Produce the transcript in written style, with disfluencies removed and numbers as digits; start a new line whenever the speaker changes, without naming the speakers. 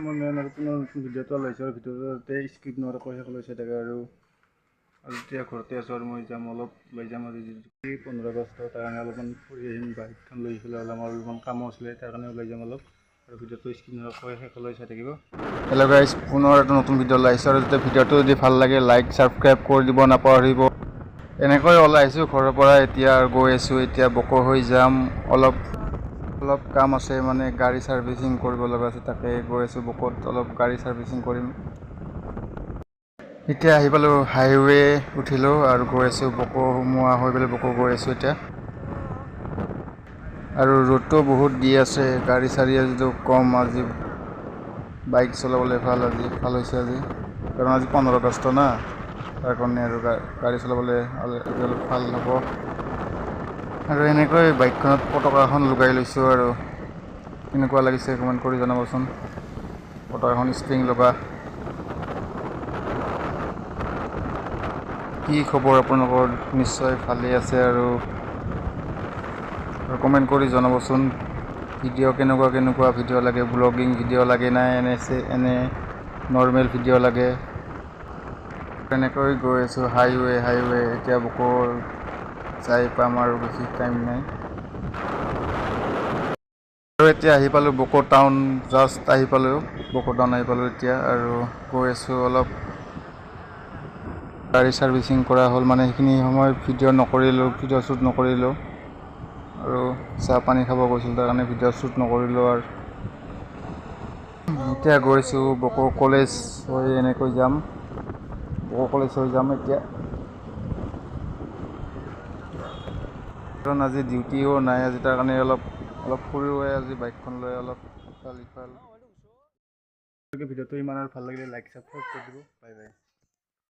মই মেইন আৰু পুনৰ নতুন ভিডিঅ'টো ওলাইছোঁ আৰু ভিডিঅ'টোতে স্ক্ৰিপ্ট নোহোৱাকৈ শেষ লৈছে থাকে আৰু এতিয়া ঘৰতে আছোঁ আৰু মই যাম অলপ লৈ যাম আৰু 15 আগষ্ট তাৰ কাৰণে অলপমান ফুৰি আহিম বাইকখন লৈ পেলাই আমাৰ অলপমান কামো আছিলে তাৰ কাৰণে ওলাই যাম অলপ আৰু ভিডিঅ'টো স্ক্ৰিপ্ট নোহোৱাকৈ শেষলৈ চাই থাকিব। হেল্ল' গাইজ, পুনৰ এটা নতুন ভিডিঅ' ওলাইছোঁ আৰু যেতিয়া ভিডিঅ'টো যদি ভাল লাগে লাইক ছাবস্ক্ৰাইব কৰি দিব নাপাহৰিব। এনেকৈ ওলাইছোঁ ঘৰৰ পৰা এতিয়া আৰু গৈ আছোঁ এতিয়া বকো হৈ যাম অলপ কাম আছে মানে গাড়ী ছাৰ্ভিচিং কৰিব লগা আছে তাকে গৈ আছোঁ বকোত অলপ গাড়ী ছাৰ্ভিচিং কৰিম। এতিয়া আহি পালোঁ হাইৱে উঠিলোঁ আৰু গৈ আছোঁ বকো সোমোৱা হৈ পেলাই বকো গৈ আছোঁ এতিয়া আৰু ৰ'দটো বহুত দি আছে গাড়ী চাড়ী যদিও কম আজি বাইক চলাবলৈ ভাল হৈছে আজি কাৰণ আজি 15 আগষ্ট না তাৰ কাৰণে আৰু গাড়ী চলাবলৈ অলপ ভাল হ'ব আৰু এনেকৈ বাইকখনত পতাকাখন লগাই লৈছোঁ আৰু কেনেকুৱা লাগিছে কমেণ্ট কৰি জনাবচোন। পতাকাখন ষ্ট্ৰিং লগা। কি খবৰ আপোনালোকৰ? নিশ্চয় ভালেই আছে আৰু কমেণ্ট কৰি জনাবচোন ভিডিঅ' কেনেকুৱা ভিডিঅ' লাগে, ব্লগিং ভিডিঅ' লাগে নাই এনে নৰ্মেল ভিডিঅ' লাগে। তেনেকৈ গৈ আছোঁ হাইৱে এতিয়া বকো যাই পাম আৰু বেছি টাইম নাই আৰু এতিয়া আহি পালোঁ বকো টাউন জাষ্ট আহি পালোঁ এতিয়া আৰু গৈ আছোঁ অলপ গাড়ী ছাৰ্ভিচিং কৰা হ'ল মানে সেইখিনি সময় ভিডিঅ' শ্বুট নকৰিলোঁ আৰু চাহ পানী খাব গৈছিলোঁ তাৰ কাৰণে ভিডিঅ' শ্বুট নকৰিলোঁ আৰু এতিয়া গৈছোঁ বকো কলেজ হৈ এনেকৈ যাম বকো কলেজ হৈ যাম এতিয়া কাৰণ আজি ডিউটিও নাই আজি তাৰ কাৰণে অলপ ফুৰিও আজি বাইকখন লৈ অলপ ইফাল ভিডিঅ'টো ইমান আৰু ভাল লাগিলে লাইক ছাবস্ক্ৰাইব কৰি দিব। Bye bye.